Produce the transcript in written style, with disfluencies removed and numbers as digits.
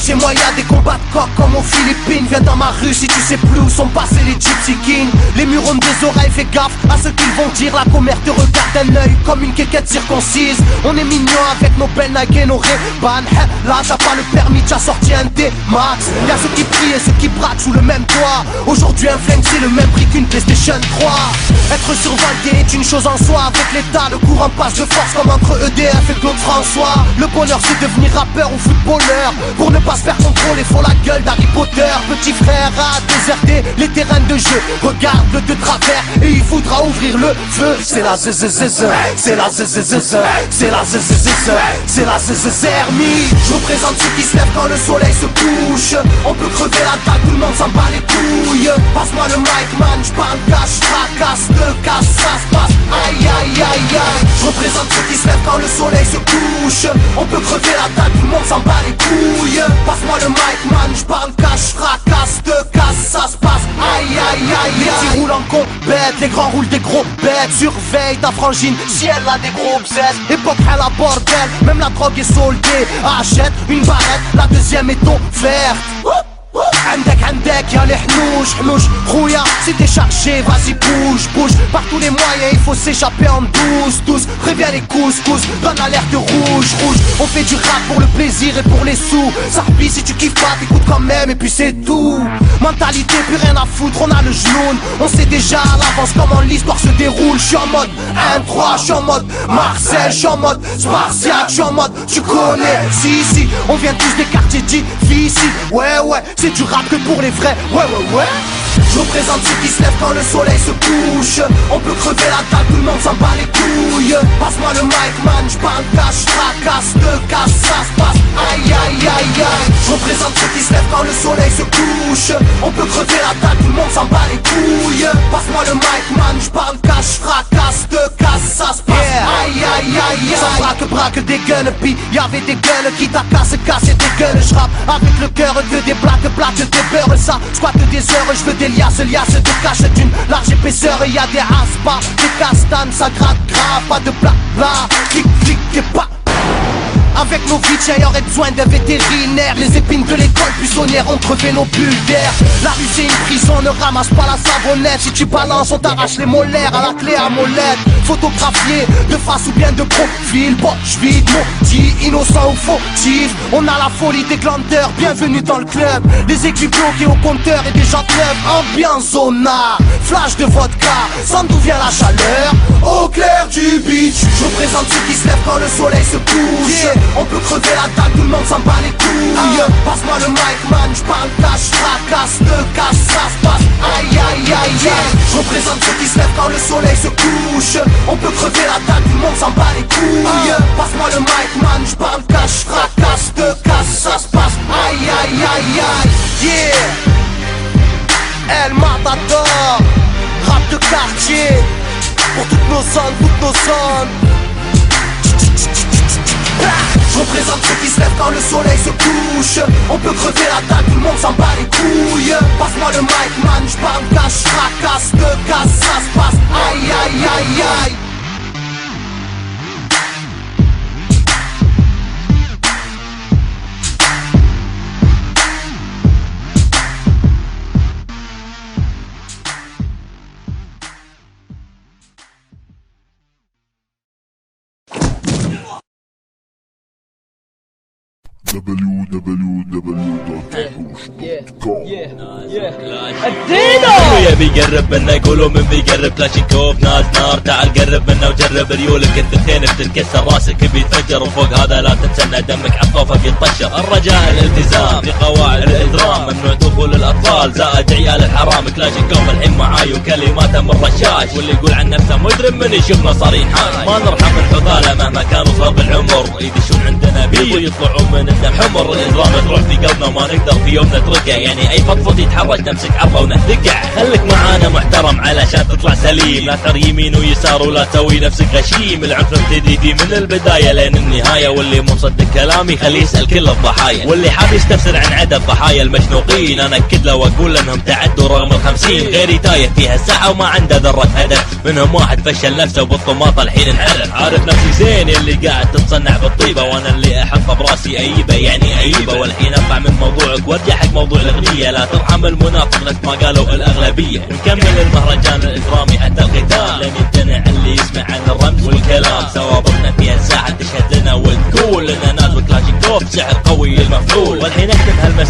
chez moi y'a des combats de coq comme aux Philippines. Viens dans ma rue si tu sais plus où sont passés les Gypsy Kings. Les murs ont des oreilles, fais gaffe à ce qu'ils vont dire. La commère te regarde d'un œil comme une quéquette circoncise. On est mignon avec nos belles Nike et nos Ray-Ban. Là t'as pas le permis, t'as sorti un D-Max. Y'a ceux qui prient et ceux qui braquent sous le même toit. Aujourd'hui un flingue c'est le même prix qu'une PlayStation 3. Être survolté est une chose en soi. Avec l'état le courant passe de force comme entre EDF et Claude François. Le bonheur c'est devenir rappeur ou footballeur. Pour ne pas se faire contrôler faut la gueule d'Harry Potter. Petit frère a déserté les terrains de jeu. Regarde-le de travers et il voudra ouvrir le feu. C'est la zzzz, c'est la zzzz, c'est la zzzz, c'est la zzzermie. Je représente ceux qui se lèvent quand le soleil se couche. On peut crever la dalle, tout le monde s'en bat les couilles. Passe-moi le mic man, j'parle cash, fracasse, te casse, ça se passe. Aïe aïe aïe aïe. Je représente ceux qui se lèvent quand le soleil se couche. On peut crever la dalle, tout le monde s'en bat les couilles. Passe-moi le mic man, j'parle cash, fracasse, te casse, ça se passe. Aïe aïe aïe aïe. Les petits roulent en compète, les grands roulent des gros bêtes. Surveille ta frangine si elle a des gros bzètes. Époque à la bordel, même la drogue est soldée. Achète une barrette, la deuxième est offerte. عندك y'a les hnouch Rouya, si t'es chargé, vas-y bouge Par tous les moyens, il faut s'échapper en douce Préviens les couscous, donne l'alerte rouge On fait du rap pour le plaisir et pour les sous. Sarpi, si tu kiffes pas, t'écoutes quand même et puis c'est tout. Mentalité, plus rien à foutre, on a le genou. On sait déjà à l'avance comment l'histoire se déroule. J'suis en mode 1-3, j'suis en mode Marcel, j'suis en mode Spartiate, j'suis en mode tu connais, si on vient tous des quartiers difficiles. Ouais, c'est du rap que pour les vrais, ouais. Je représente ceux qui se lèvent quand le soleil se couche. On peut crever la dalle, tout le monde s'en bat les couilles. Passe-moi le mic man, j'parle cash, fracasse, te casse, ça se passe. Aïe aïe aïe aïe. Je représente ceux qui se lèvent quand le soleil se couche. On peut crever la dalle, tout le monde s'en bat les couilles. Passe-moi le mic man, j'parle cash, fracasse, te casse, ça se passe. Aïe aïe aïe aïe. Ça braque des guns, pis y'avait des guns qui t'a cassé des guns. J'rappe avec le cœur que des plaques des beurres. Ça squatte des heures, j'veux des liasses de cache d'une large épaisseur. Et y'a des aspas, des castanes, ça gratte grave. Pas de blabla, clic et pas. Avec nos vies, y aurait besoin d'un vétérinaire. Les épines de l'école buissonnière ont crevé nos bulles d'air. La rue c'est une prison, ne ramasse pas la savonnette. Si tu balances, on t'arrache les molaires à la clé à molette. Photographié de face ou bien de profil. Poche vide, maudit, innocent ou fautif. On a la folie des glandeurs, bienvenue dans le club. Les aiguilles bloquées au compteur et des jantes neuves. Ambiance zona, flash de vodka. Sans d'où vient la chaleur, au clair du beach. Je représente ceux qui se lèvent quand le soleil se couche. On peut crever la dalle, tout le monde s'en bat les couilles. Passe-moi le mic man, j'parle cash, fracasse, te casse, ça se passe. Aïe aïe aïe aïe. Je représente ceux qui se lèvent quand le soleil se couche. On peut crever la dalle, tout le monde s'en bat les couilles. Passe-moi le mic man, j'parle cash, fracasse, te casse, ça se passe. Aïe aïe aïe aïe. Yeah, El Matador, rap de quartier. Pour toutes nos zones, Je représente ceux qui se lèvent quand le soleil se couche. On peut crever la dalle, tout le monde s'en bat les couilles. Passe-moi le mic man, j'parle cash, fracasse, te casse, ça se passe. Aïe aïe aïe aïe. ادينا يا بيقرب منا يقولوا من بيقرب كلاشينكوف ناز نار تعال قرب منا وجرب ريولك الثنتين بتنكسر راسك بيتفجر وفوق هذا لا تنسى ان دمك عطوفه بيطشر الرجاء الالتزام في قواعد الاجرام ممنوع دخول الاطفال زائد عيال الحرام كلاشينكوف الحين معاي وكلماته من رشاش واللي يقول عن نفسه مجرم من يشوفنا صارين حاش ما نرحم الحضاله مهما كانوا صاب العمر يدشون عندنا بيض ويطلعون من الدم حمر الاجرام تروح في قلبنا وما نقدر في يوم نتركه يعني اي فضفض يتحرج نمسك عرضه ونهدقه خليك معانا محترم علشان تطلع سليم لا تر يمين ويسار ولا تسوي نفسك غشيم العنف نبتدي فيه من البدايه لين النهايه واللي مو مصدق كلامي خليه يسال كل الضحايا واللي حاب يستفسر عن عدد ضحايا المشنوقين انا اكد له واقول انهم تعدوا رغم ال50 غيري تايه فيها الساعه وما عنده ذره هدف منهم واحد فشل نفسه وبالطماطه الحين انعرف عارف نفسي زين اللي قاعد تتصنع بالطيبه وانا اللي احطه براسي اي عيبة يعني عيبة. والحين اطلع من موضوعك وارجع حق موضوع الاغنية. لا ترحم المنافق لك ما قالوا الاغلبية. نكمل المهرجان الاجرامي حتى الختام لين يمتنع اللي يسمع عن الرمز والكلام. سوابقنا فيها ساعة تشهد لنا وتقول لنا ناس وكلاشينكوف سحر قوي المفعول. والحين اختم